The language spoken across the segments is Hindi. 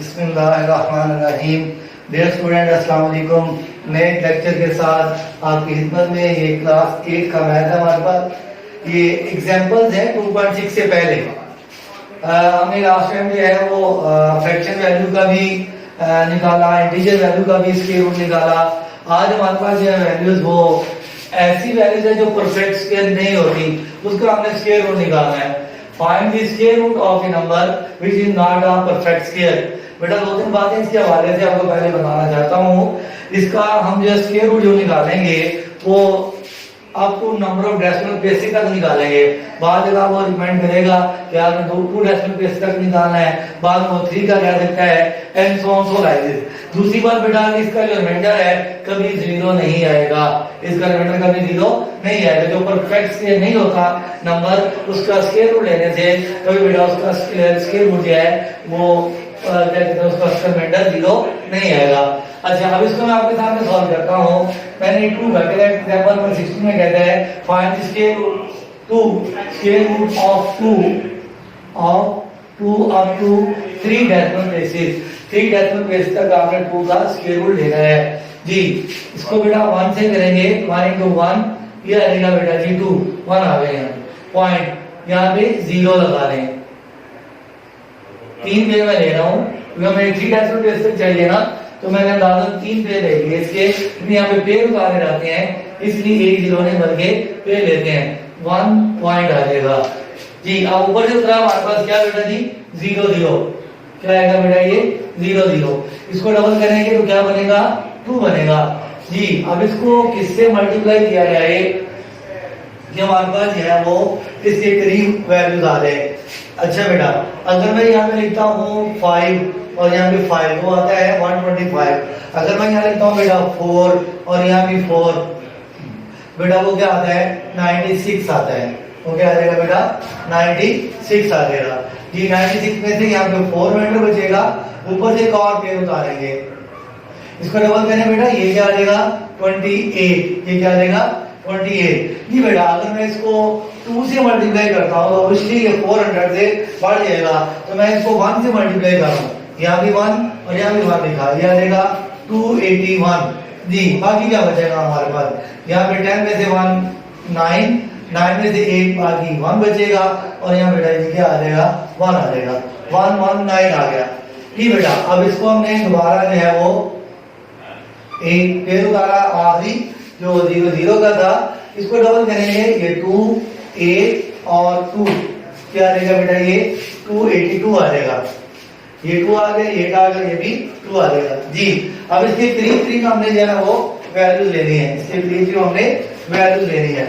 बिस्मिल्लाहिर्रहमानिर्रहीम। डियर स्टूडेंट, अस्सलाम वालेकुम। नए लेक्चर के साथ आपकी खिदमत में ये क्लास 8 का मैथ है हमारे पास। ये एग्जांपल्स हैं 2.6 से पहले। हमने लास्ट टाइम जो है वो फ्रैक्शन वैल्यू का भी निकाला, इंटीजर वैल्यू का भी स्क्वायर रूट निकाला। आज हमारे पास जो है वैल्यूज वो ऐसी वैल्यूज है जो परफेक्ट स्क्वायर नहीं होती, उसका हमने स्क्वायर रूट निकालना है। Find the square root of a number which is not a perfect square. बेटा दो तीन बातें इसके हवाले से आपको पहले बताना चाहता हूँ। इसका हम जो स्क्वायर रूट जो निकालेंगे वो आपको नंबर ऑफ डेसिमल प्लेस तक निकालेंगे। बाद जगह वो रिकमेंड करेगा कि आपने 2 डेसिमल प्लेस तक निकालना है, बाद में 3 का कह सकता है, and so on so like this. दूसरी बात बेटा, इसका जो रिमाइंडर है कभी 0 नहीं आएगा। इसका रिमाइंडर कभी 0 नहीं आएगा। जो परफेक्ट स्क्वायर नहीं होता नंबर, उसका स्क्वायर रूट लेने से कभी बेटा उसका स्क्वायर रूट जो है वो क्या कहते हैं, उसका रिमाइंडर 0 नहीं आएगा। अच्छा, अब इसको मैं आपके सामने सॉल्व करता हूँ। मैंने 2 का एग्जांपल नंबर 16 में कहता है find the square root of 2 up to 3 decimal places. 3 decimal place तक आपने 2 का स्क्वायर रूट लेना है जी। इसको बेटा 1 से करेंगे, 1 into 1 ये आ जाएगा बेटा जी 2, 1 आ गए हैं। पॉइंट यहाँ पे 0 लगा लें। 3 पे मैं ले रहा हूँ क्योंकि हमें 3 डेसिमल प्लेस तक चाहिए ना, तो मैंने अंदाजा 3 पे ले लिए इसके, क्योंकि यहाँ पे पेड़ उतारे जाते हैं इसलिए एक 0 नहीं बल्कि पे लेते हैं। 1 पॉइंट आ जाएगा जी। अब ऊपर से उतरा हमारे पास क्या बेटा जी 0 0, क्या आएगा बेटा ये 0 0। इसको डबल करेंगे तो क्या बनेगा 2 बनेगा जी। अब इसको किससे मल्टीप्लाई किया जाए कि हमारे पास जो है वो इसके करीब वैल्यूज आ जाए। अच्छा बेटा, अगर मैं यहाँ पे लिखता हूँ 5 और यहाँ पे 5 वो आता है 125। अगर मैं यहाँ लिखता हूँ बेटा 4 और यहाँ भी 4, बेटा वो क्या आता है 96 आता है। वो क्या आ जाएगा बेटा 96 आ जाएगा जी। 96 में से यहाँ पे 4 रिमाइंडर बचेगा, ऊपर से एक और पेड़ उतारेंगे। इसको डबल करें बेटा, ये क्या आ जाएगा 28, ये क्या आ जाएगा 28 जी। बेटा अगर मैं इसको 2 से मल्टीप्लाई करता हूँ तो ऑब्वियसली ये 400 से बढ़ जाएगा, तो मैं इसको 1 से मल्टीप्लाई कर रहा हूँ। यहाँ भी 1 और यहाँ भी 1 लिखा, ये आ जाएगा 281 जी। बाकी क्या बचेगा हमारे पास, यहाँ पे 10 में से 1 9 में से 1 बाकी 1 बचेगा, और यहाँ बेटा ये क्या आ जाएगा 1 आ जाएगा। 119 आ गया ठीक बेटा। अब इसको हमने दोबारा जो है वो एक पेड़ उतारा आखिरी जो 0 0 का था, इसको डबल करेंगे, ये 2 8 और 2 क्या आ जाएगा बेटा ये 282 आ जाएगा। ये 2 आ गया, ये आ गया, ये भी 2 आ जाएगा जी। अब इसके करीब करीब हमने जो है वो वैल्यूज लेनी है, इसके करीब करीब हमने वैल्यूज लेनी है।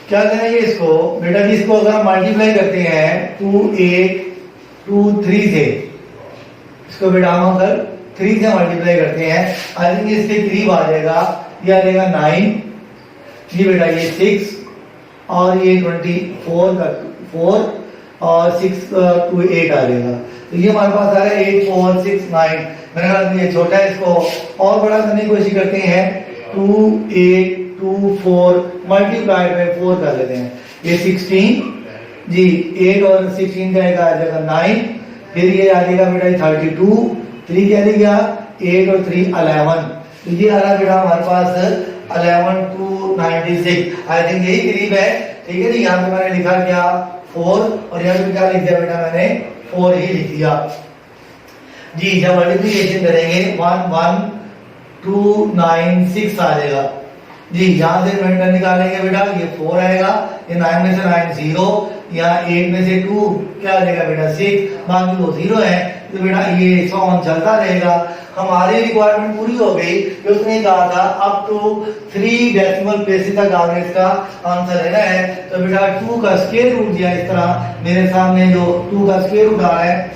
क्या करेंगे इसको बेटा जी, इसको अगर हम मल्टीप्लाई करते हैं 2 8 2 3 से, इसको बेटा हम अगर 3 से मल्टीप्लाई करते हैं आई थिंक इसके करीब आ जाएगा, ये आ जाएगा 9 जी बेटा, ये 6 और ये 24 का 4 और 6 2 8 आ जाएगा। तो ये हमारे पास आ रहा है 8 4 6 9। मेरे ख्याल ये छोटा है, इसको और बड़ा करने की कोशिश करते हैं। 2 8 2 4 मल्टीप्लाइड बाय 4 कर लेते हैं, ये 16 जी। 8 और 16 का एक आ जाएगा 9, फिर ये आ जाएगा बेटा 32, 3 क्या लिखा 8 और 3 11, तो ये आ रहा बेटा हमारे पास 11 2 96। आई थिंक यही करीब है ठीक है जी। यहाँ पे मैंने लिखा क्या 4 और यहाँ पे क्या लिख दिया बेटा मैंने 4 ही लिख दिया जी। जब मल्टीप्लिकेशन करेंगे 1 1 2 9 6 आ जाएगा जी। यहाँ से रिमाइंडर निकालेंगे बेटा, ये 4 आएगा, ये 9 में से 9 0, यहाँ 8 में से 2 क्या आ जाएगा बेटा 6, बाकी वो 0 है। तो बेटा ये सॉन्ग चलता रहेगा। हमारी रिक्वायरमेंट पूरी हो गई कि उसने कहा था अप टू 3 डेसिमल प्लेसेस तक आपने इसका आंसर लेना है। तो बेटा 2 का स्क्वायर रूट दिया इस तरह मेरे सामने, जो 2 का स्क्वायर रूट आ रहा है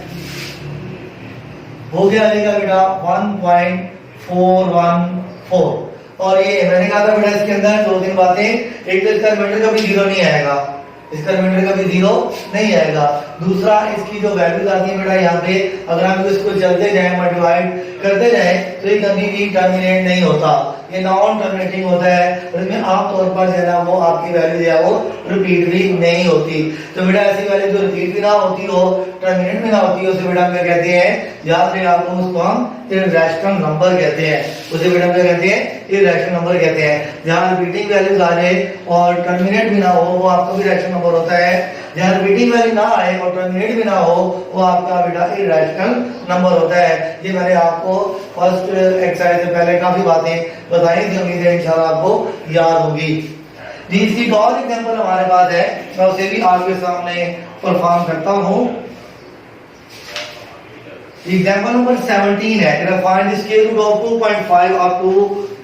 हो गया आएगा बेटा 1.414। और ये मैंने कहा था बेटा इसके अंदर 2-3 बातें, एक तो इसका रिमाइंडर कभी 0 नहीं आएगा, इसका रिमाइंडर कभी 0 नहीं आएगा। दूसरा, इसकी जो वैल्यूज आती है बेटा यहाँ पे, अगर हम इसको चलते जाए डिवाइड करते जाए तो ये कभी भी टर्मिनेट नहीं होता, ये नॉन टर्मिनेटिंग होता है और इसमें आमतौर पर जो है ना वो आपकी वैल्यू जो है वो रिपीट भी नहीं होती। तो बेटा ऐसी वैल्यू जो रिपीट भी ना होती हो, टर्मिनेट भी ना होती हो, उसे बेटा हम क्या कहते हैं, याद रहे आपको, उसको हम इर्रेशनल नंबर कहते हैं। उसे बेटा हम क्या कहते हैं, इर्रेशनल नंबर कहते हैं। जहाँ रिपीटिंग वैल्यूज आ जाए और टर्मिनेट भी ना हो वो आपका भी रैशनल नंबर होता है। जहाँ रिपीटिंग वैल्यू ना आए और टर्मिनेट भी ना हो वो आपका बेटा इर्रेशनल नंबर होता है। ये मैंने आपको फर्स्ट एक्सरसाइज से पहले काफी बातें बताई थी, उम्मीद है इंशाल्लाह आपको याद होगी। जी इसकी एक और एग्जांपल हमारे पास है, मैं उसे भी आपके सामने परफॉर्म करता हूँ। एग्जांपल नंबर 17 है, find the square root of 2.5 up to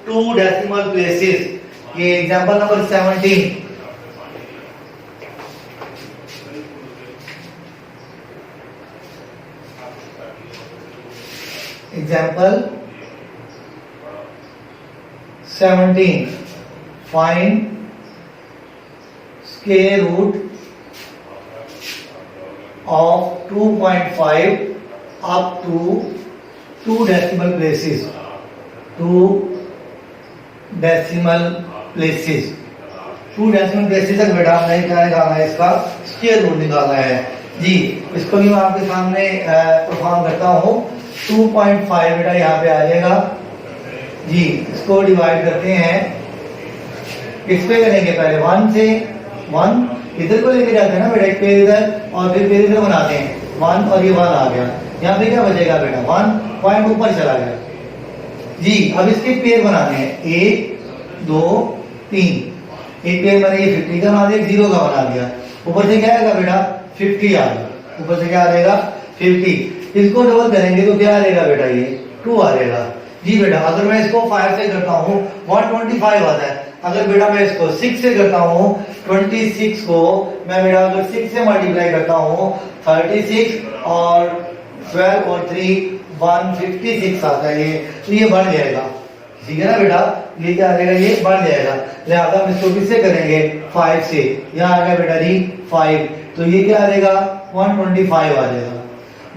2 decimal places. ये example number 17। Example 17, find square root of 2.5 up to 2 decimal places, 2 decimal places, 2 decimal places तक बेटा हमने क्या निकाला है, इसका स्क्वायर रूट निकाला है। जी इसको भी मैं आपके सामने परफॉर्म करता हूँ। 2.5 बेटा यहाँ पे आ जाएगा। जी इसको डिवाइड करते हैं, किस पे करेंगे, पहले 1 से, 1 इधर को लेके जाते हैं ना बेटा, एक पेड़ इधर और फिर पेड़ इधर बनाते हैं, 1 और ये 1 आ गया। यहाँ पे क्या बचेगा बेटा, 1 पॉइंट ऊपर चला गया। जी अब इसके पेड़ बनाने हैं, 1 2 3। एक पेड़ मैंने ये 50 का बना दिया, 0 का बना दिया। ऊपर से क्या आएगा बेटा, 50 आ गया। ऊपर से क्या आ जाएगा, 50। इसको डबल करेंगे तो क्या आ जाएगा बेटा, ये 2 आ जाएगा। जी बेटा अगर मैं इसको 5 से करता हूँ 125 आता है। अगर बेटा मैं इसको 6 से करता हूँ, 26 को मैं बेटा अगर 6 से मल्टीप्लाई करता हूँ, 36 और 12 और 3 156 आता है ये, तो ये बढ़ जाएगा। ठीक है ना बेटा, ये क्या आ जाएगा, ये बढ़ जाएगा। लिहाजा हम इसको किससे करेंगे, 5 से। यहाँ आ गया बेटा जी 5, तो ये क्या आ जाएगा, 125 आ जाएगा।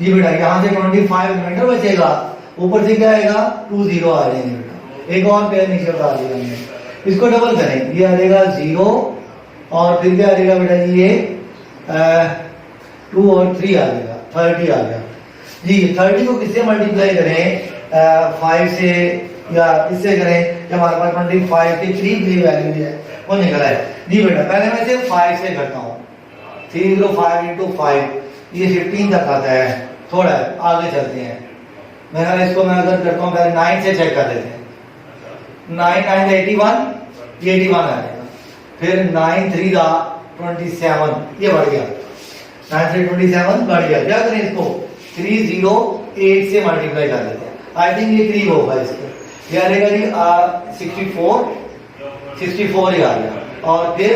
जी बेटा यहाँ से 25 रिमाइंडर बचेगा, ऊपर से क्या आएगा, 20 आ जाएंगे बेटा। एक और पेयर नीचे उतार दिया हमने, इसको डबल करें, ये आ जाएगा 0 और फिर क्या आ जाएगा बेटा जी, ये 2 और 3 आ जाएगा, 30 आ गया। जी 30 को किससे मल्टीप्लाई करें, 5 से या इससे करें, जब हमारे पास 25 के करीब की वैल्यू है वो निकला है। जी बेटा पहले मैं इसे 5 से करता हूँ, 305 × 5 ये 15 तक आता है। थोड़ा आगे चलते हैं, मैं इसको मैं अगर करता हूँ पहले 9 से चेक कर लेते हैं। 9 9 81, ये 81 आ जाएगा। फिर 9 3 27, ये बढ़ गया, 9 से 27 बढ़ गया। क्या करें इसको 308 से मल्टीप्लाई कर देते हैं, आई थिंक ये करीब होगा इसके। ये आ जाएगा जी 64 ही आ गया और फिर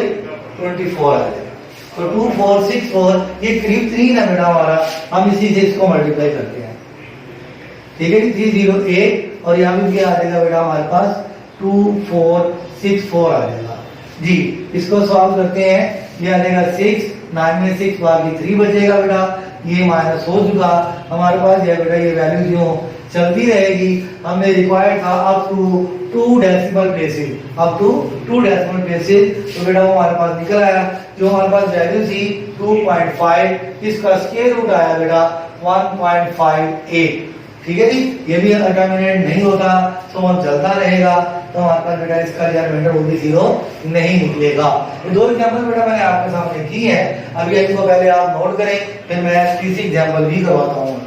24 आ जाएगा। तो 2464 ये करीब 3 है बेटा हमारा, हम इसी से इसको मल्टीप्लाई करते हैं। ठीक है जी 308 और यहाँ भी क्या आ जाएगा बेटा हमारे पास 2464 आ जाएगा। जी इसको सॉल्व करते हैं, ये आ जाएगा 6, 9 में 6 बाकी 3 बचेगा बेटा, ये माइनस हो चुका हमारे पास। ये बेटा ये वैल्यू जो चलती रहेगी, हमने रिक्वायर्ड था up to 2 decimal places, up to 2 decimal places. तो बेटा वो हमारे पास निकल आया, जो हमारे पास वैल्यू थी 2.5, इसका स्क्वायर रूट आया बेटा 1.58। ठीक है जी, ये भी टर्मिनेट नहीं होता, तो हम चलता रहेगा, तो हमारे पास बेटा इसका रिमाइंडर वो भी 0 नहीं निकलेगा। ये 2 एग्जांपल बेटा मैंने आपके सामने की है, अभी इसको पहले आप नोट करें, फिर मैं तीसरी एग्जांपल भी करवाता हूँ।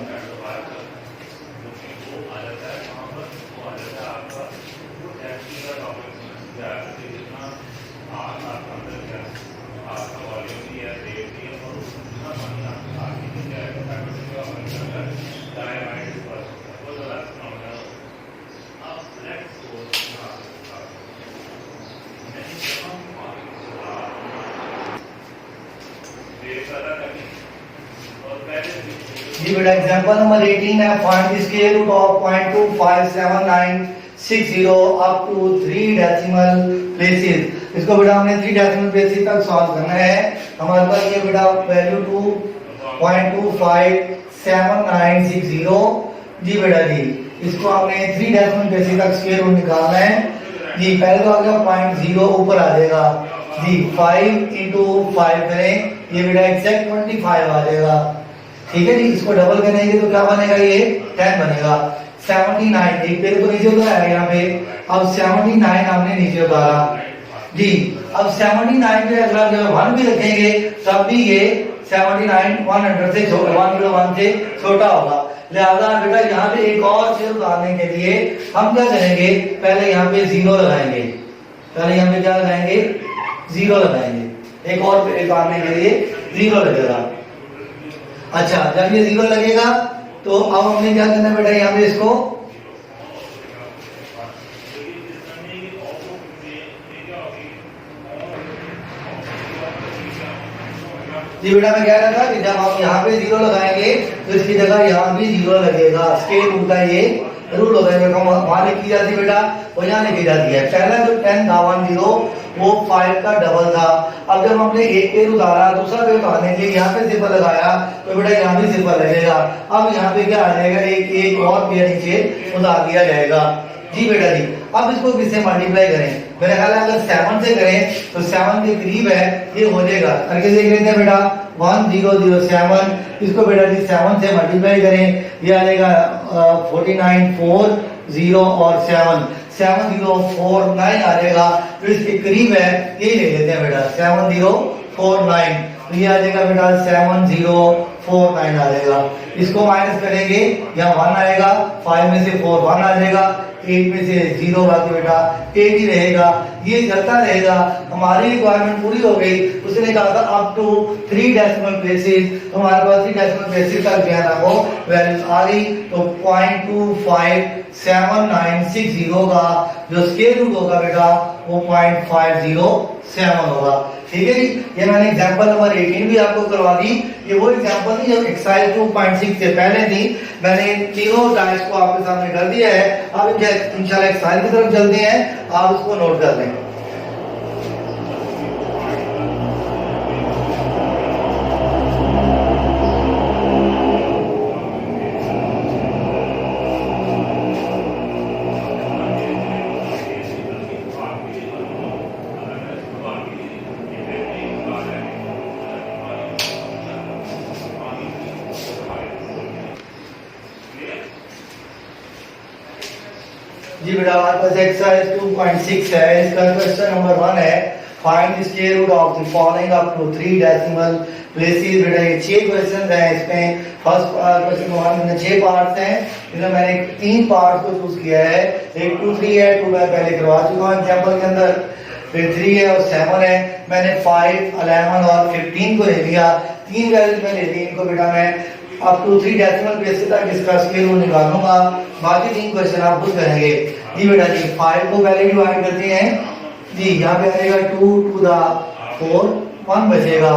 जी बेटा एग्जांपल नंबर 18 है, find the square root of 0.257960 up to 3 decimal places. इसको बेटा हमने 3 डेसिमल प्लेसेस तक सॉल्व करना है। हमारे पास ये बेटा वैल्यू 2.257960। जी बेटा जी इसको आपने 3 डेसिमल प्लेसेस तक स्क्वायर रूट निकालना है जी। पहले तो आ गया 0.0 ऊपर आ जाएगा जी, 5 into 5 करें, ये बेटा एग्जैक्ट 25 आ जाएगा, ठीक है जी। इसको डबल करेंगे तो क्या बनेगा, ये 10 बनेगा। 79 एक पेड़ तो नीचे उतारा है यहाँ पे, अब 79 हमने नीचे उतारा जी। अब 79 पे अगर आप जब 1 भी रखेंगे तब भी ये 79 100 से छोटा, 1 से छोटा होगा। लिहाजा बेटा यहाँ पे एक और चीज उतारने के लिए हम क्या करेंगे, पहले यहाँ पे 0 लगाएंगे, पहले यहाँ पे क्या लगाएंगे, 0 लगाएंगे, एक और उतारने के लिए 0 लगेगा। अच्छा, जब ये 0 लगेगा तो अब हमने क्या करना है बेटा, यहाँ पे इसको जी बेटा मैं कह रहा था कि जब आप यहाँ पे 0 लगाएंगे तो इसकी जगह यहाँ भी 0 लगेगा। स्केल रूल का ये रूल होता है, वहां लिखी जाती है बेटा, वो यहाँ लिखी जाती है। पहला जो 10 था 10 वो 5 का डबल था। अब जब हमने एक पेड़ उतारा, दूसरा पेड़ उतारने के लिए यहाँ पे सिफर लगाया तो बेटा यहाँ भी सिफर लगेगा। अब यहाँ पे क्या आ जाएगा, एक और पेड़ नीचे उतार दिया जाएगा जी बेटा जी। अब इसको किससे मल्टीप्लाई करें, मेरा ख्याल है अगर 7 से करें तो 7 के करीब है, ये हो जाएगा। करके देख लेते हैं बेटा, 1007, इसको बेटा जी 7 से मल्टीप्लाई करें, ये आ जाएगा 49 4 0 और 7 7049 आ जाएगा। तो इसके करीब है, ये ले लेते हैं बेटा 7049, तो ये आ जाएगा बेटा 7049 आ जाएगा। इसको माइनस करेंगे, यहाँ 1 आएगा, 5 में से 4 1 आ जाएगा, 8 में से 0 बाकी बेटा 8 ही रहेगा। ये चलता रहेगा, हमारी रिक्वायरमेंट पूरी हो गई। उसने कहा था अप टू 3 डेसिमल प्लेसेस, तो हमारे पास 3 डेसिमल प्लेसेस तक जो है ना वो वैल्यूज आ गई। तो 0.257960 का जो स्क्वायर रूट होगा बेटा वो 0.507 होगा, ठीक है जी। ये मैंने एग्जांपल नंबर 18 भी आपको करवा दी। ये वो एग्जांपल थी जो एक्सरसाइज 2.6 से पहले थी, मैंने तीनों टाइप्स को आपके सामने कर दिया है। अब इंशाल्लाह एक्सरसाइज की तरफ चलते हैं, आप इसको नोट कर लें। जी बेटा हमारे पास एक्सरसाइज 2.6 है, इसका क्वेश्चन नंबर 1 है, find the square root of the following up to 3 decimal places. बेटा ये 6 क्वेश्चंस हैं, इसमें फर्स्ट क्वेश्चन में 6 पार्ट्स हैं, इसमें मैंने 3 पार्ट्स को चूज किया है। एक 2 3 है, 2 मैं पहले करवा चुका हूं एग्जांपल के अंदर, फिर 3 है और 7 है। मैंने 5 11 और 15 को ले लिया, 3 वैल्यूज में ले ली इनको बेटा मैं अप टू 3 डेसिमल प्लेसेस तक इसका स्क्वायर रूट निकालूंगा। बाकी 3 क्वेश्चन आप खुद करेंगे जी बेटा जी। 5 को पहले डिवाइड करते हैं जी, यहाँ पे आएगा 2 to the 4 1 बचेगा।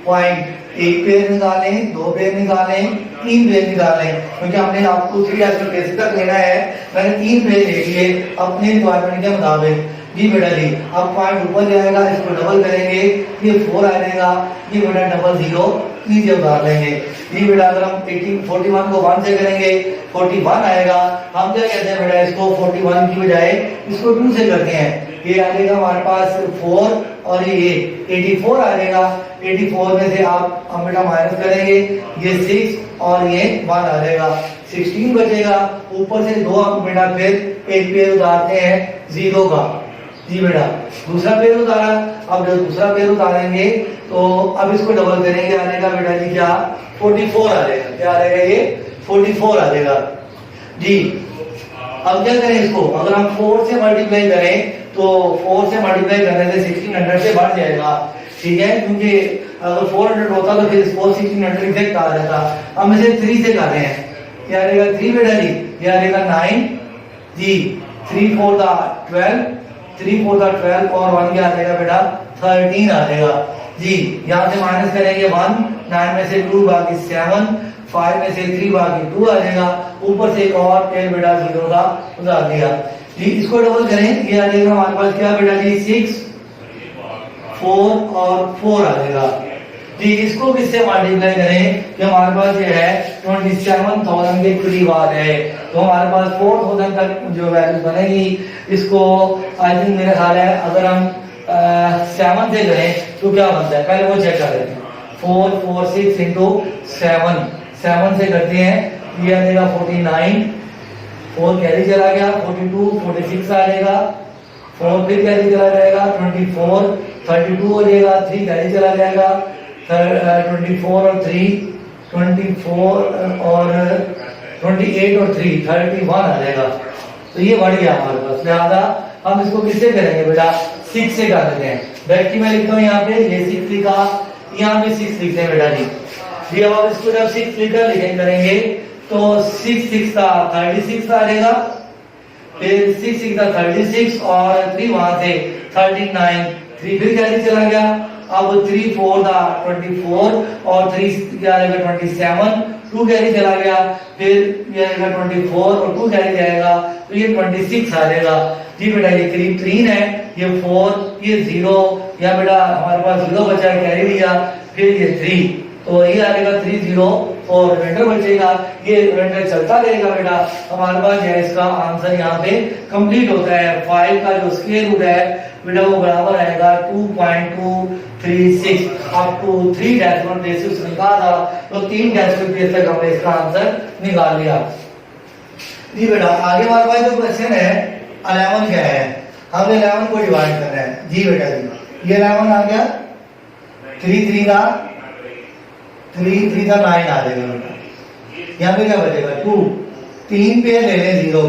पॉइंट, एक पेड़ निकालें, 2 पेड़ निकालें, 3 पेड़ निकालें, क्योंकि हमने आपको 3 डेसिमल प्लेसेस तक लेना है। मैंने 3 पेड़ ले लिए अपने रिक्वायरमेंट के मुताबिक जी बेटा जी। अब पॉइंट ऊपर जाएगा, इसको डबल करेंगे, ये 4 आ जाएगा, ये बेटा डबल 0 नीचे उतार लेंगे जी बेटा। अगर हम 41 को 1 से करेंगे 41 आएगा। हम क्या कहते हैं बेटा, इसको 41 की बजाय इसको 2 से करते हैं, ये आ जाएगा हमारे पास 4 और ये 84 आ जाएगा। 84 में से आप हम बेटा माइनस करेंगे, ये 6 और ये 1 आ जाएगा, 16 बचेगा। ऊपर से 2 आप बेटा फिर एक पेड़ उतारते हैं 0 का जी बेटा। दूसरा पेड़ उतारा, अब जब दूसरा पेड़ उतारेंगे तो अब इसको डबल करेंगे, आ जाएगा बेटा जी क्या 44 आ जाएगा, क्या आ जाएगा ये 44 आ जाएगा जी। अब क्या करें इसको, अगर हम 4 से मल्टीप्लाई करें तो 4 से मल्टीप्लाई करने से 1600 से बढ़ जाएगा, ठीक है, क्योंकि अगर 400 होता तो फिर इसको 1600 एग्जैक्ट आ जाता। हम इसे 3 से कर रहे हैं, क्या आ जाएगा 3 बेटा जी, ये आ जाएगा 9 जी। 3 4 12, 3 4 12 और 1 क्या आ जाएगा बेटा 13 आ जाएगा जी। यहाँ से माइनस करेंगे 1, 9 में से 2 बाकी 7, 5 में से 3 बाकी 2 आ जाएगा। ऊपर से एक और टेल बेटा 0 का उतार दिया जी। इसको डबल करें, ये आ जाएगा हमारे पास क्या बेटा जी 6 4 और 4 आ जाएगा जी इसको किससे मल्टीप्लाई करें कि हमारे पास ये है 27,000 के करीब आ जाए, तो हमारे पास 4,000 तक जो वैल्यू बनेगी। इसको आई थिंक मेरा ख्याल है अगर हम 7 से करें तो क्या बनता है, पहले वो चेक कर लेते हैं। 4 4 6 इंटू 7 से करते हैं, ये आ जाएगा 49, 4 कैरी चला गया, 42 46 आ जाएगा, 4 फिर कैरी चला जाएगा, 24 32 हो जाएगा, 3 कैरी चला जाएगा, 24 और 3 24 और 28 और 3 31 आ जाएगा। तो ये बढ़ गया हमारे पास, लिहाजा हम इसको किससे करेंगे बेटा, 6 से कर देते हैं। बैठ की मैं लिखता हूँ यहाँ पे, ये 6 लिखा, यहाँ पे 6 लिखते हैं बेटा जी। अब आप इसको जब 6 लिखकर लिखें करेंगे तो 6 6 का 36 आ जाएगा, फिर 6 6 का 36 और 3 वहां से 39, 3 फिर कैरी चला गया, अब 3 4 का 24 और 3 क्या आएगा 27, 2 कैरी चला गया, फिर ये आएगा 24 और 2 कैरी जाएगा, तो ये 26 आ जाएगा जी बेटा। ये करीब 3 है, ये 4, ये 0, या बेटा हमारे पास 0 बचा है, कैरी लिया, फिर ये 3, तो ये आ जाएगा 30 और रिमाइंडर बचेगा, ये रिमाइंडर चलता रहेगा बेटा। हमारे पास है इसका आंसर यहाँ पे कंप्लीट होता है। 5 का जो स्क्वायर रूट है बेटा वो बराबर आएगा 2.236 अप टू 3 डेसिमल प्लेसेस निकाला, तो 3 डेसिमल प्लेस तक हमने इसका आंसर निकाल लिया जी बेटा। आगे हमारे पास जो क्वेश्चन है 11 क्या है, हमने 11 को डिवाइड करना है जी बेटा जी। ये 11 आ गया, 3 3 का 9 आ जाएगा बेटा। यहाँ पे क्या बचेगा 2, 3 पे ले लें 0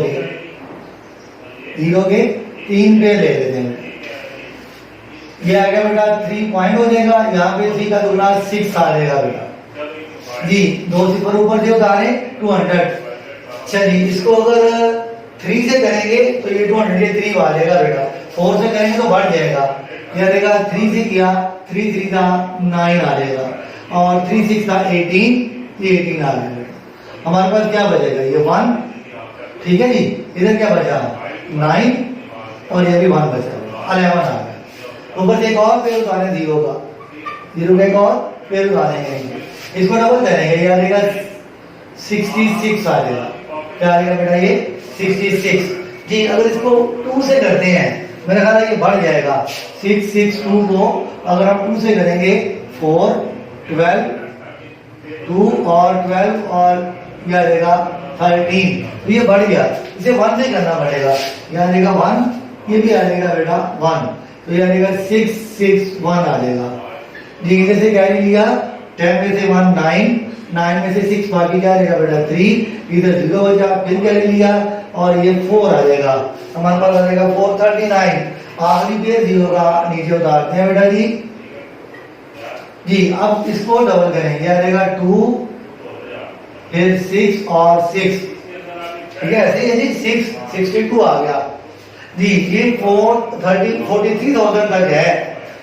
के 3 पे ले लेते हैं, ये आ गया बेटा 3 पॉइंट हो जाएगा, यहाँ पे 3 का दुगना 6 आ जाएगा बेटा जी। 2 सिफर ऊपर से उतारे 200। चलिए इसको अगर 3 से करेंगे तो ये 203 आ जाएगा बेटा, 4 से करेंगे तो बढ़ जाएगा, ये आ जाएगा 3 से किया 3 3 का 9 आ जाएगा, और 3 6 का 18, ये 18 आ जाएगा। हमारे पास क्या बचेगा, ये 1, ठीक है जी। इधर क्या बचा 9 और ये भी 1 बचा, 11 आ गया। ऊपर से एक और पेड़ उतारे 0 का, 0 का एक और पेड़ उतारेंगे, इसको डबल करेंगे, ये आ जाएगा 66 आ जाएगा। क्या आ जाएगा बेटा ये 66 जी। अगर इसको 2 से करते हैं मेरा ख्याल है ये बढ़ जाएगा, 6 6 2 को अगर हम 2 से करेंगे 4 12 2 और 12 और ये आ जाएगा 13, तो ये बढ़ गया, इसे 1 से करना पड़ेगा, ये आ जाएगा 1, ये भी आ जाएगा बेटा 1, तो ये आ जाएगा 6 6 1 आ जाएगा जी। इधर से कैरी लिया, 10 में से 1 9, 9 में से 6 बाकी क्या आ जाएगा बेटा 3, इधर 0 बचा, फिर कैरी लिया और ये 4 आ जाएगा, हमारे पास आ जाएगा 439। आखिरी पे 0 का नीचे उतारते हैं बेटा जी जी। अब इसको डबल करेंगे, आ जाएगा 2 फिर 6 और 6, ठीक है ऐसे ही 6 62 आ गया जी। ये 43,000 तक है,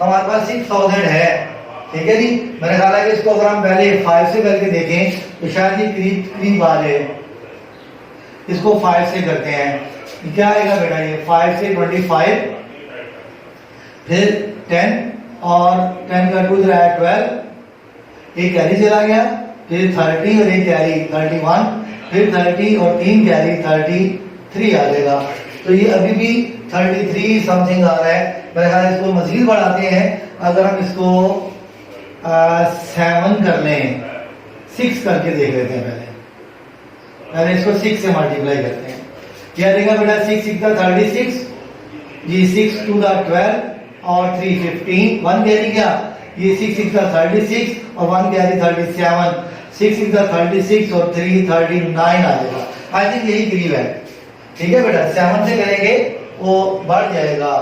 हमारे पास 6,000 है, ठीक है जी। मैंने कहा कि इसको अगर हम पहले 5 से करके देखें तो शायद ये करीब आ जाए, इसको 5 से करते हैं, क्या आएगा बेटा ये 5 से 25, फिर 10 और 10 का 2 है 12, एक कैरी चला गया, फिर 30 और एक कैरी 31, फिर 30 और 3 कैरी 33 आ जाएगा, तो ये अभी भी 33 समथिंग आ रहा है। मेरे ख्याल इसको मजीद बढ़ाते हैं, अगर हम इसको 7 कर लें, 6 करके देख लेते हैं, पहले इसको 6 से मल्टीप्लाई करते हैं, क्या देगा बेटा 6 6 का 36 जी, 6 2 का 12 और 3 15, 1 कैरी क्या, ये 6 6 का 36 और 1 कैरी 37, 6 6 का 36 और 3 39 आ जाएगा। आई थिंक यही करीब है, ठीक है बेटा। 7 से करेंगे वो बढ़ जाएगा,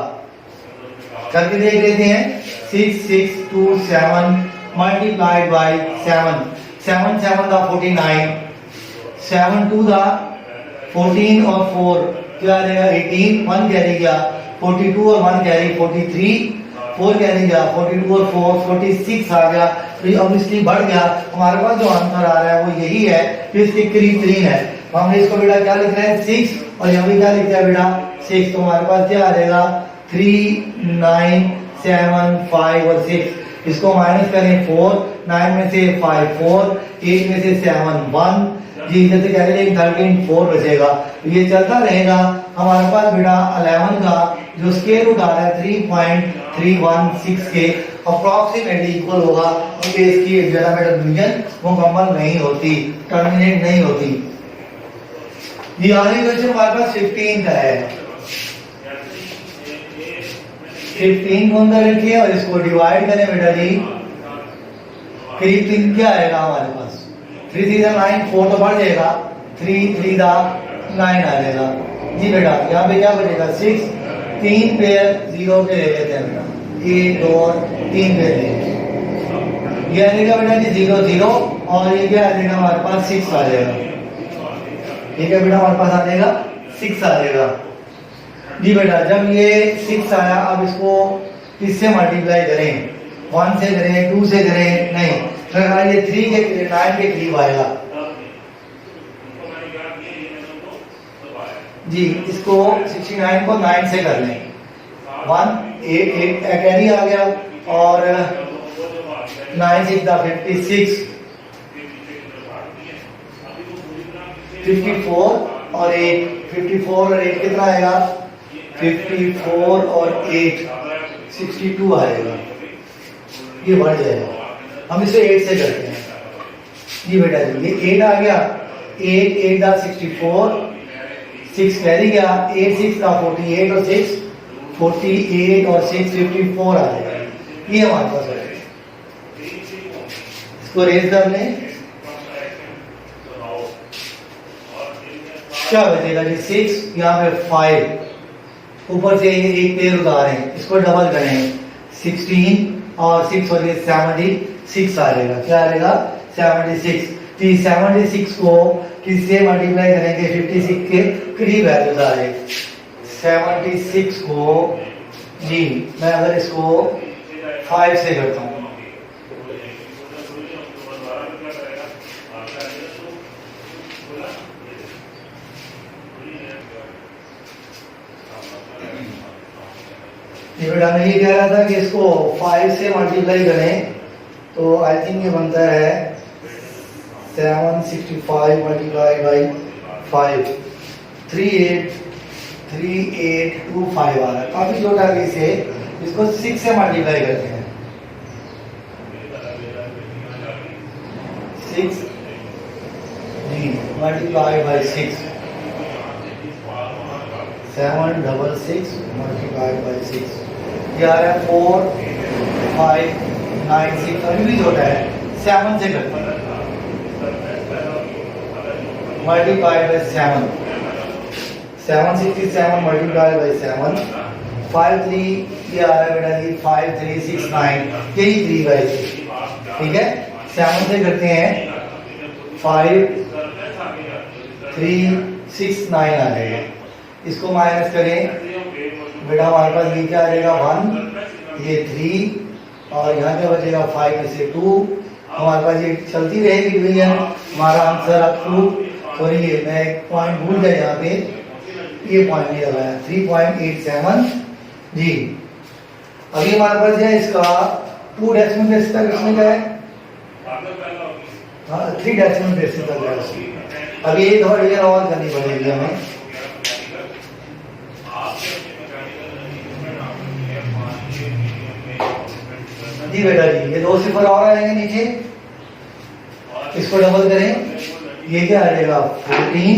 करके देख लेते हैं। 6 6 2 7 मल्टीप्लाइड बाय 7, 7 7 का 49, 7 2 का 14 और 4 क्या आ जाएगा 18, 1 कैरी गया 42 और 1 कैरी 43, 4 कैरी गया 42 और 4 46 आ गया, तो ये ऑब्वियसली बढ़ गया। हमारे पास जो आंसर आ रहा है वो यही है, तो इसके करीब 3 है, तो हमने इसको बेटा क्या लिख रहे हैं 6, और यहाँ भी क्या लिख दिया बेटा 6, तो हमारे पास क्या आ जाएगा 3 9 7 5 और 6, इसको माइनस करें 4, 9 में से 5 4, 8 में से 7 1 जी, इधर से कैलकुलेट 13 4 बचेगा। ये चलता रहेगा। हमारे पास बेटा 11 का जो स्क्वायर रूट आ रहा है 3.316 के अप्रॉक्सीमेटली इक्वल होगा, क्योंकि इसकी ज्योमेट्रिक डिवीजन मुकम्मल नहीं होती, टर्मिनेट नहीं होती। ये आगे क्वेश्चन हमारे पास 15 का है। 15 को अंदर रखिए और इसको डिवाइड करें बेटा जी। करीब 3 क्या आएगा हमारे पास? 3 3 9, 4 तो बढ़ जाएगा, 3 3 9 आ जाएगा जी बेटा। यहाँ पे क्या बचेगा? 6, 3 पेयर 0 के ले लेते हैं बेटा, 1 2 3 पेयर ले। ये आएगा बेटा जी 0 0 और ये क्या आ जाएगा हमारे पास? 6 आ जाएगा। ठीक है बेटा, हमारे पास आ जाएगा 6 आ जाएगा जी बेटा। जब ये 6 आया, अब इसको किससे मल्टीप्लाई करें? 1 से करें, 2 से करें? नहीं, फिर ये 3 के 9 के करीब आएगा जी। इसको 69 को 9 से कर लें, 1 एक कैरी आ गया और 9 6 56, 54 और 8, 54 और 8 कितना आएगा? 54 और 8 62 आएगा। ये बढ़ जाएगा, हम इसे 8 से करते हैं जी बेटा जी। ये 8 आ गया, 8 8 दा 64, 6 कैरी गया, 8 6 दा 48 और 6 48 और 6 54 आ जाएगा। ये हमारे पास है। इसको रेज कर लें, क्या बचेगा जी? 6, यहाँ पे 5, ऊपर से एक पेयर उतारें, इसको डबल करें, 16 और 6 और ये 76 आ जाएगा। क्या आ जाएगा? 76। तो 76 को किससे मल्टीप्लाई करेंगे? 56 के करीब वैल्यूज आ जाए। 76 को जी मैं अगर इसको 5 से करता हूँ, ये बेटा मैं ये कह रहा था कि इसको 5 से मल्टीप्लाई करें तो आई थिंक ये बनता है 765 मल्टीप्लाई बाई 5, 3825 आ रहा है। काफी छोटा है इसे, इसको 6 से मल्टीप्लाई करते हैं। 6 जी मल्टीप्लाई बाई 6, 766 मल्टीप्लाई बाई 6, ये आ रहा है 4 5 9 6। अभी भी छोटा है, 7 से करते हैं, मल्टीप्लाई बाई 7, 767 मल्टीप्लाई बाई 7, 5 3 ये आ रहा है बेटा जी 5 3 6 9, यही 3 बाई 6। ठीक है, 7 से करते हैं, 5 3 6 9 आ जाएगा। इसको माइनस करें बेटा, हमारे पास ये क्या आ जाएगा? 1, ये 3 और यहाँ क्या बचेगा? 5 में से 2। हमारे पास ये चलती रहेगी डिवीजन। हमारा आंसर अप टू, सॉरी मैं एक पॉइंट भूल गया यहाँ पे, ये पॉइंट नहीं लगाया, 3.87 जी। अभी हमारे पास है इसका 2 डेसिमल प्लेस तक, इसमें क्या है? हाँ 3 डेसिमल प्लेस तक है। अभी एक और डिवीजन और करनी पड़ेगी हमें जी बेटा जी। ये 2 सिफर और आएंगे नीचे, इसको डबल करें, ये क्या आ जाएगा? 14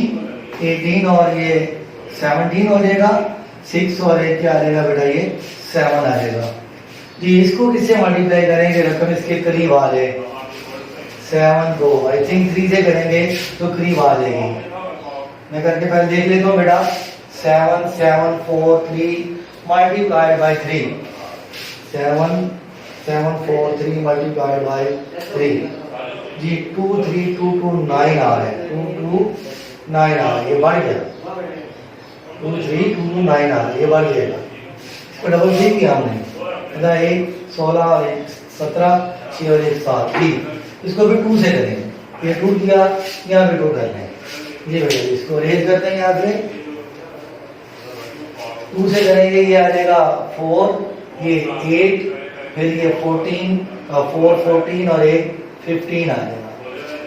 18 और ये 17 हो जाएगा, 6 और 1 क्या आ जाएगा बेटा? ये 7 आ जाएगा जी। इसको किससे मल्टीप्लाई करेंगे? रकम इसके करीब आ जाए, 7 को आई थिंक 3 से करेंगे तो करीब आ जाएगी। मैं करके पहले देख लेता हूँ बेटा। 7 7 4 3 मल्टीप्लाइड बाई 3, 7 7 4 3 मल्टीप्लाइड बाई 3 जी। 2 3 2 2 9 आ रहा है, 2 2 9 आ रहा है, ये बढ़ गया। 2 3 2 2 9 आ रहा है, ये बढ़ जाएगा। इसको डबल देख किया हमने, मतलब 1 16 और 1 17, 6 और 1 7 जी। इसको भी 2 से करेंगे, ये 2 किया, यहाँ भी 2 करना है जी बेटा। इसको रेज करते हैं, यहाँ से 2 से करेंगे, ये आ जाएगा 4, ये 8 फिर ये 14 और 4 14 और एक 15 आ जाएगा।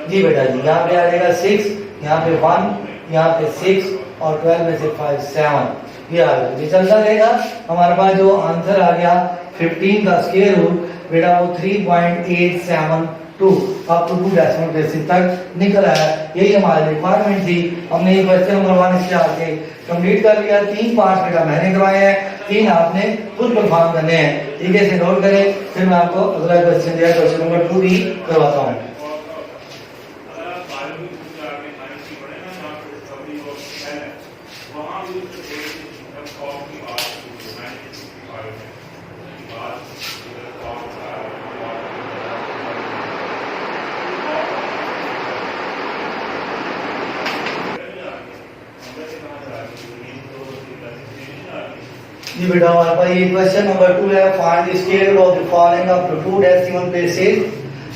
जी बेटा जी, यहाँ पे आ जाएगा 6, यहाँ पे 1, यहाँ पे 6 और 12 में से 5 7, ये आ गया। ये चलता रहेगा। हमारे पास जो आंसर आ गया 15 का स्क्वायर रूट बेटा वो 3.872 आपको 2 डेसिमल प्लेसेस तक निकल आया। यही हमारी रिक्वायरमेंट थी। हमने ये क्वेश्चन नंबर 1 इसके आगे कंप्लीट कर लिया। 3 पार्ट बेटा मैंने करवाए हैं, 3 आपने खुद परफॉर्म करने हैं। ठीक है, इसे नोट करें। फिर मैं आपको अगला क्वेश्चन दिया, क्वेश्चन नंबर 2 भी करवाता हूँ। जी बेटा, हमारे पास ये क्वेश्चन नंबर 2 है। Find the square root of the following up to 2 decimal places.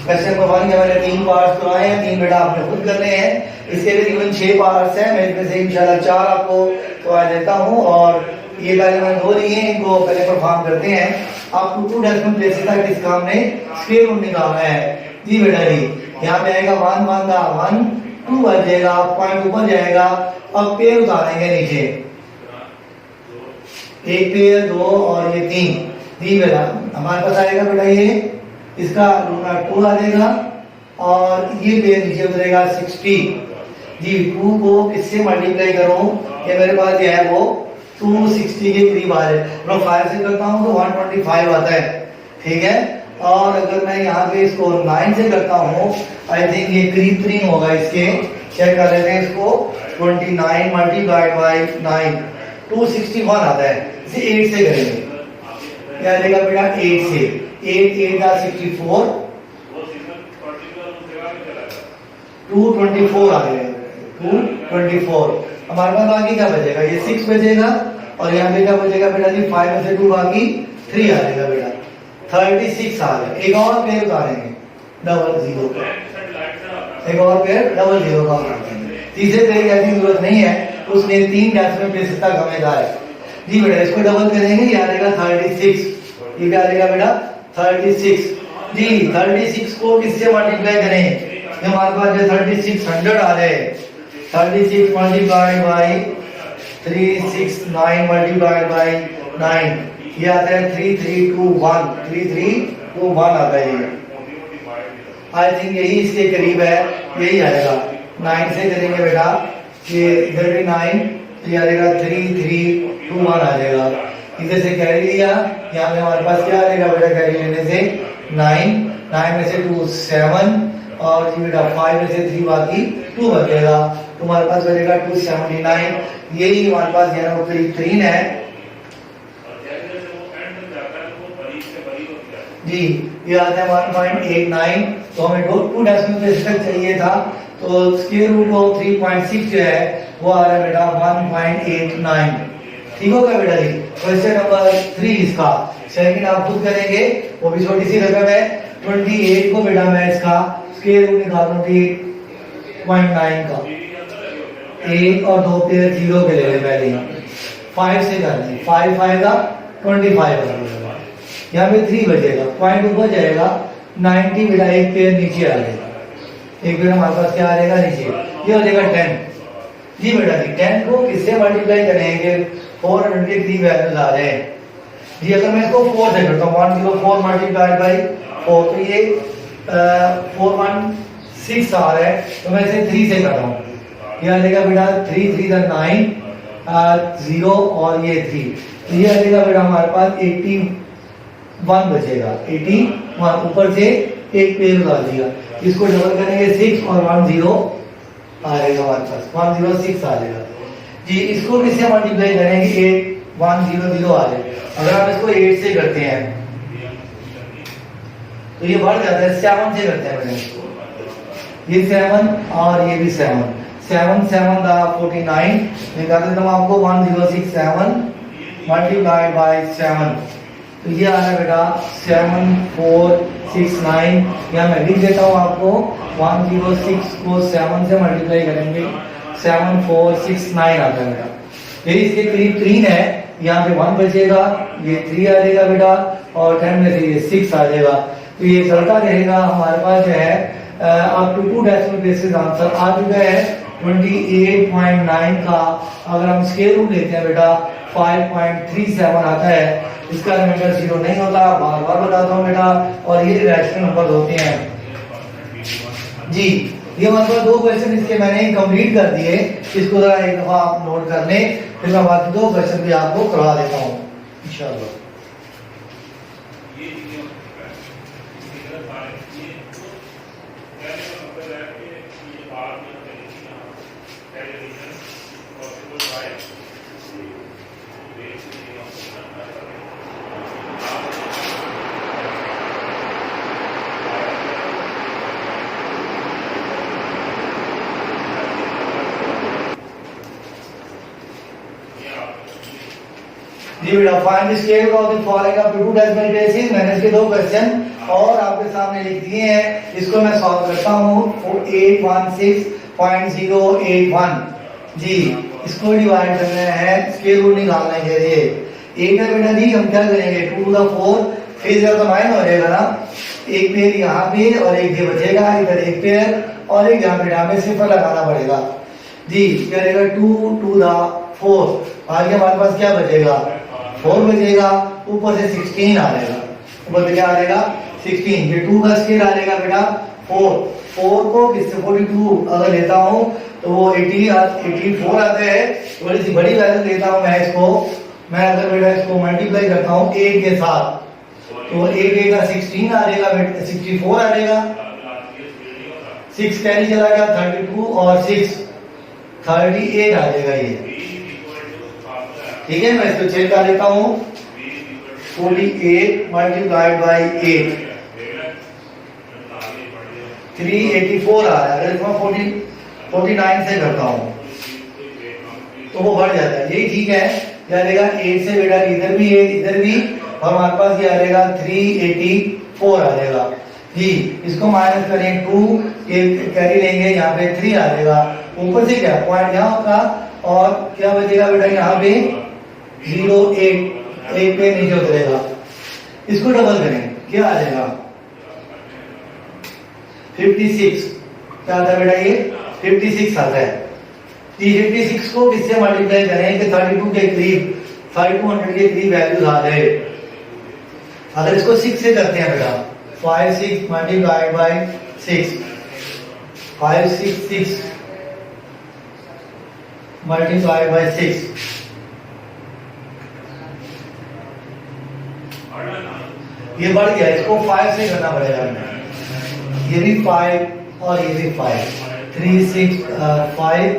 Question number 1 के मैंने 3 पार्ट्स करवाए हैं, 3 बेटा आपने खुद करने हैं। इसके लिए तकरीबन 6 पार्ट्स हैं, मैं इसमें से इंशाल्लाह 4 आपको करवा देता हूं और ये पहले मैंने 2 लिए हैं, इनको पहले परफॉर्म करते हैं। आपको 2 डेसिमल प्लेसेस तक इसका हमने स्क्वायर रूट निकालना है। जी बेटा जी, यहाँ पे आएगा 1 1 का 1, 2 आ जाएगा, पॉइंट ऊपर जाएगा। अब पेयर उतारेंगे नीचे, एक पेयर 2 और ये 3। जी बेटा, हमारे पास आएगा बेटा ये इसका रूट 2 आ जाएगा और ये पेयर नीचे उतरेगा 60। जी 2 को किससे मल्टीप्लाई करूं, ये मेरे पास ये है वो 260 के करीब आ जाए। मैं 5 से करता हूं तो 125 आता है। ठीक है, और अगर मैं यहाँ पे इसको 9 से करता हूँ, आई थिंक ये करीब 3 होगा। इसके चेक कर लेते हैं इसको। 29 मल्टीप्लाइड बाई 9 261 आता है। इसे 8 से करेंगे, क्या देगा बेटा 8 से। 8 8 का 64, 224 आ जाएगा। 224 हमारे पास बाकी क्या बचेगा, ये 6 बचेगा और यहाँ पे क्या बचेगा बेटा जी 5 में से 2 बाकी 3 आ जाएगा बेटा। 36 आ गया। एक और पेयर उतारेंगे डबल जीरो का, एक और पेयर डबल जीरो का उतारेंगे। तीसरे पेयर की ऐसी जरूरत नहीं है, उसने 3 डेसिमल प्लेसेस तक हमें कहा है। जी बेटा, इसको डबल करेंगे, ये आ जाएगा 36। ये क्या आ जाएगा बेटा 36। जी 36 को किससे मल्टीप्लाई करें, हमारे पास जो 3600 आ रहे हैं। 36 मल्टीप्लाइड बाई 369 मल्टीप्लाइड बाई 9, ये आता है 3321। 3321 आता है ये। आई थिंक यही इसके करीब है, यही आएगा। 9 से करेंगे बेटा, ये इधर भी 9, ये आ जाएगा 3321 आ जाएगा। इधर से कैरी लिया, यहाँ पे हमारे पास क्या आ जाएगा बेटा, कैरी लेने से 9 में से 2 7 और जी बेटा 5 में से 3 बाकी 2 बचेगा। तुम्हारे पास बचेगा 279। यही हमारे पास यहाँ वो करीब 3 है। जी ये आता है 1.89। तो हमें 2 डेसिमल प्लेस तक चाहिए था, तो स्क्वायर रूट ऑफ 3.6 जो है वो आ रहा है बेटा 1.89। ठीक होगा बेटा जी। क्वेश्चन नंबर 3 इसका सेकंड आप खुद करेंगे, वो भी छोटी सी रकम है। 28 को बेटा मैं इसका स्क्वायर रूट निकालूं 3.9 का। 1 और 2 पेयर 0 के ले ले पहले ही। 5 से कर लें, 5 आएगा 25 आएगा। यहाँ पे 3 बचेगा, पॉइंट ऊपर जाएगा 90 बेटा, एक पेयर नीचे आ जाएगा। एक पेयर हमारे पास क्या आ जाएगा नीचे, ये हो जाएगा 10। जी बेटा जी 10 को किससे मल्टीप्लाई करेंगे, 400 के 3 वैल्यूज आ रहे हैं। जी अगर मैं इसको 4 से करता हूँ, 104 मल्टीप्लाइड बाई 4, तो ये 416 आ रहा है, तो मैं इसे 3 से करता हूँ। ये आ जाएगा बेटा 3 3 9 0 और ये 3, तो ये आ जाएगा बेटा हमारे पास 81 बचेगा। 81 ऊपर से एक पेयर उतार दिया, इसको डबल करेंगे 6 और 10 आ जाएगा हमारे पास 106 आ जाएगा। जी इसको किससे मल्टीप्लाई करेंगे, 8100 आ जाएगा। अगर आप इसको 8 से करते हैं तो ये बढ़ जाता है, 7 से करते हैं मैंने इसको, ये 7 और ये भी 7 7 7 का 49 निकाल देता हूँ आपको। 1067 मल्टीप्लाइड बाई 7, तो ये आ रहा है बेटा 7469। यहाँ मैं लिख देता हूँ आपको, 106 को 7 से मल्टीप्लाई करेंगे 7469 आता है बेटा। ये इसके करीब 3 है, यहाँ पे 1 बचेगा, ये 3 आ जाएगा बेटा, और 10 में से ये 6 आ जाएगा। तो ये चलता रहेगा। हमारे पास जो है अब टू 2 डेसिमल प्लेसेस आंसर आ चुका है 28.9 का। अगर हम स्क्वायर रूट लेते हैं बेटा 5.37 आता है। इसका रिमाइंडर 0 नहीं होता, बार बार बताता हूँ बेटा, और ये रैशनल नंबर होते हैं जी। ये मतलब 2 क्वेश्चन इसके मैंने कंप्लीट कर दिए। इसको जरा एक दफा आप नोट कर लें, फिर मैं बाकी 2 क्वेश्चन भी आपको करवा देता हूँ इंशाल्लाह। जी बेटा, find the square root of the following up to 2 decimal places. मैंने इसके 2 क्वेश्चन और आपके सामने लिख दिए हैं। इसको मैं सॉल्व करता हूँ। 816.081 जी, इसको डिवाइड करना है, स्क्वायर रूट निकालना है। ये 8 है बेटा जी, हम क्या करेंगे 2 टू द 4, फिर जब तो 9 हो जाएगा ना। एक पेयर यहाँ पे और एक ये बचेगा, इधर एक पेयर और एक यहाँ पे हमें सिफर लगाना पड़ेगा जी। क्या रहेगा 2 टू द 4, आगे हमारे पास क्या बचेगा 4 बचेगा, ऊपर से 16 आ जाएगा। ऊपर से क्या आ जाएगा 16। ये 2 का स्क्वायर आ जाएगा बेटा 4 को किससे 42 अगर लेता हूँ तो वो 84 आता है। थोड़ी सी बड़ी वैल्यू लेता हूँ मैं इसको। मैं अगर बेटा इसको मल्टीप्लाई करता हूँ 8 के साथ तो 8 का 16 आ जाएगा बेटा, 64 आ जाएगा। 6 कैरी चला गया, 32 और 6 38 आ जाएगा ये। ठीक है, मैं इसको चेक कर लेता हूँ। 48 मल्टीप्लाइड बाई 8 384 आ रहा है। अगर इसमें 49 से करता हूँ तो वो बढ़ जाता है, यही ठीक है। क्या रहेगा 8 से बेटा इधर भी 8 इधर भी, और हमारे पास ये आ जाएगा 384 आ जाएगा जी। इसको माइनस करें 2, कैरी लेंगे यहाँ पे 3 आ जाएगा। ऊपर से क्या पॉइंट यहाँ होगा और क्या बचेगा बेटा यहाँ पे 08 एक पे नीचे उतरेगा। इसको डबल करें, क्या आ जाएगा 56। क्या आता है बेटा ये 56 आता है। 56 को किससे मल्टीप्लाई करें कि 32 के करीब 3200 के करीब वैल्यूज आ जाए। अगर इसको 6 से करते हैं बेटा 56 मल्टीप्लाइड बाई 6, 566 मल्टीप्लाइड बाई 6, ये बढ़ गया। इसको 5 से करना पड़ेगा। ये भी 5 और ये भी 5, 3 6 5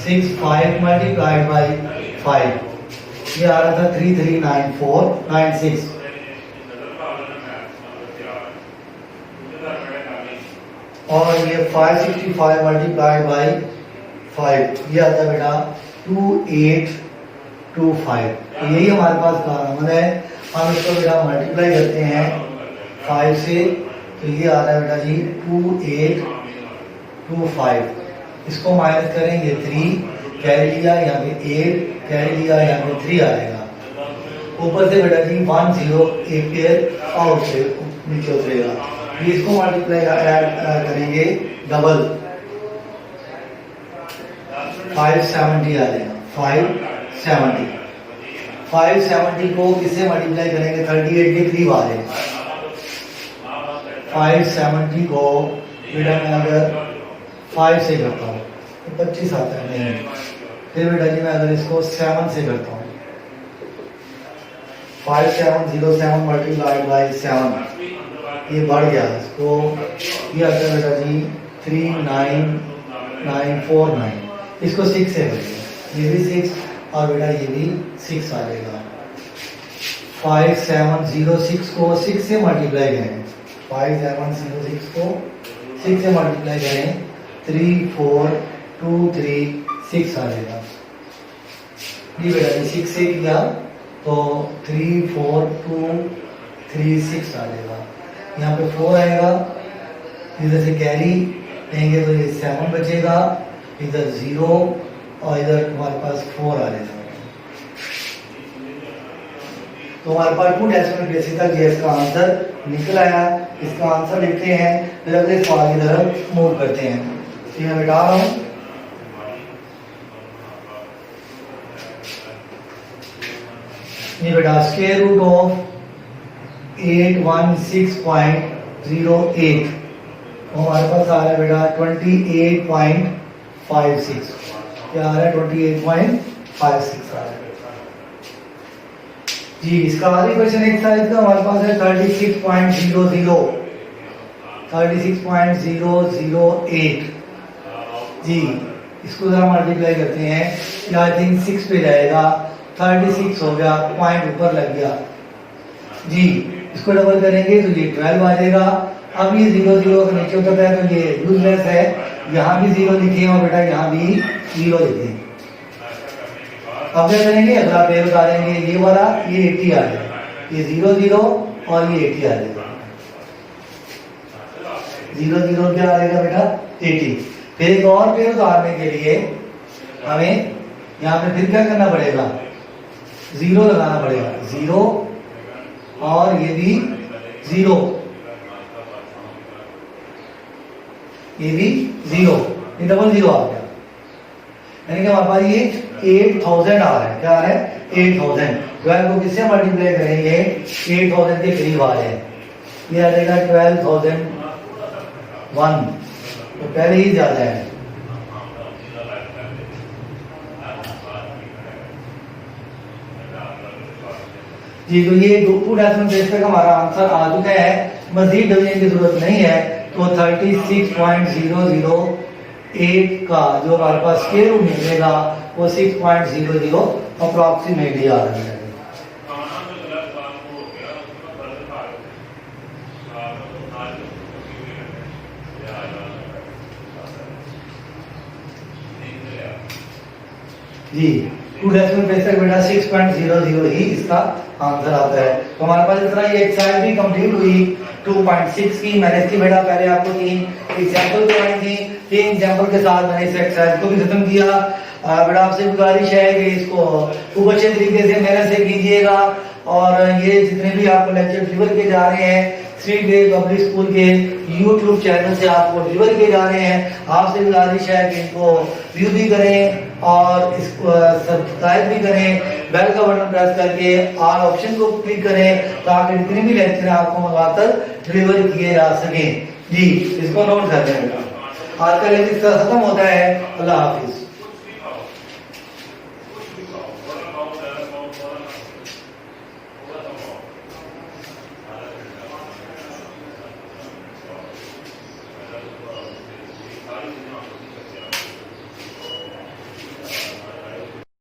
6 5 मल्टीप्लाइड बाई 5, ये आ रहा था 339496। और ये 565 मल्टीप्लाइड बाई 5, ये आता है बेटा 2825। तो यही हमारे पास का नंबर है। हम इसको बेटा मल्टीप्लाई करते हैं 5 से, तो ये आ रहा है बेटा जी 2825। इसको माइनस करेंगे 3, कैरी लिया यहाँ पे 8, कैरी लिया यहाँ पे 3 आ जाएगा। ऊपर से बेटा जी 10 एक पेयर आउट से नीचे उतरेगा। ये इसको मल्टीप्लाई ऐड करेंगे डबल 570 आ जाएगा। 570 को किससे मल्टीप्लाई करेंगे 38 के करीब आ जाएगा। 570 को बेटा मैं अगर 5 से करता हूँ तो 25 आता है नहीं। फिर बेटा जी मैं अगर इसको 7 से करता हूँ 5707 मल्टीप्लाइड बाई 7, ये बढ़ गया। इसको ये आता है बेटा जी 39949। इसको 6 से करेंगे, ये भी 6 और बेटा ये भी 6 आ जाएगा। 5706 को 6 से मल्टीप्लाई करें, 5706 को 6 से मल्टीप्लाई करें 34236 आ जाएगा। ये बेटा 6 से किया तो 34236 आ जाएगा। यहाँ पे 4 आएगा, इधर से कैरी लेंगे तो ये 7 बचेगा, इधर 0 और इधर हमारे पास 4 आ जाएगा। तो हमारे पास 2 डेसिमल प्लेसेस तक ये इसका आंसर निकल आया। इसका आंसर लिखते हैं, फिर अगले सवाल की तरफ मूव करते हैं। तो मैं बिठा रहा हूँ, ये बेटा स्क्वायर रूट ऑफ 816.08 हमारे पास आ रहा है बेटा 28.56। क्या आ रहा है? 28.56 आ रहा है जी। इसका आगे क्वेश्चन एक्सरसाइज का हमारे पास है 36.008 जी। इसको जरा मल्टीप्लाई करते हैं, आई थिंक 6 पे जाएगा, 36 हो गया, पॉइंट ऊपर लग गया जी। इसको डबल करेंगे तो ये 12 आ जाएगा। अब ये 0 0 का नीचे उतरता है तो ये यूजलेस है, यहाँ भी 0 लिखे और बेटा यहाँ भी 0 लिखे। अब क्या करेंगे? अगला पेयर उतारेंगे, ये वाला, ये 80 आ जाएगा, ये 0 0 और ये 80 आ जाएगा। 0 0 क्या आ जाएगा बेटा? 80। फिर एक और पेयर उतारने के लिए हमें यहाँ पे फिर क्या करना पड़ेगा? 0 लगाना पड़ेगा, 0 और ये भी 0, ये भी 0, ये डबल 0 आ गया। यानी कि हमारे पास ये 8000 आ रहा है। क्या आ रहा है? 8000। 12 को किससे मल्टीप्लाई करेंगे? 8000 के करीब आ रहे हैं, ये आ जाएगा 12001, तो पहले ही ज्यादा है जी। तो ये 2 डेसिमल प्लेस तक हमारा आंसर आ चुका है, मजीद डिवीजन की जरूरत नहीं है। तो 36.008 का जो हमारे पास स्क्वायर रूट निकलेगा वो 6.00 अप्रॉक्सीमेटली आ रहा है। जी 2 डेसिमल प्लेस तक बेटा 6.00 ही इसका आंसर आता है। तो हमारे पास इस तरह ये एक्सरसाइज भी कंप्लीट हुई 2.6 की। मैंने इसकी बेटा पहले आपको 3 एग्जांपल करवाई थी, 3 एग्जांपल के साथ मैंने इस एक्सरसाइज को भी खत्म किया। बेटा आपसे गुजारिश है कि इसको खूब अच्छे तरीके से मेहनत से कीजिएगा, और ये जितने भी आपको लेक्चर डिलीवर किए जा रहे हैं स्ट्रीट वे पब्लिक स्कूल के YouTube चैनल से आपको डिलीवर किए जा रहे हैं, आपसे गुजारिश है कि इनको व्यू भी करें और इसको सब्सक्राइब भी करें, बेल का बटन प्रेस करके ऑल ऑप्शन को क्लिक करें ताकि जितने भी लेक्चर आपको मंगवाकर डिलीवर किए जा सकें जी। इसको नोट कर लें। आज का लेक्चर खत्म होता है। अल्लाह हाफिज।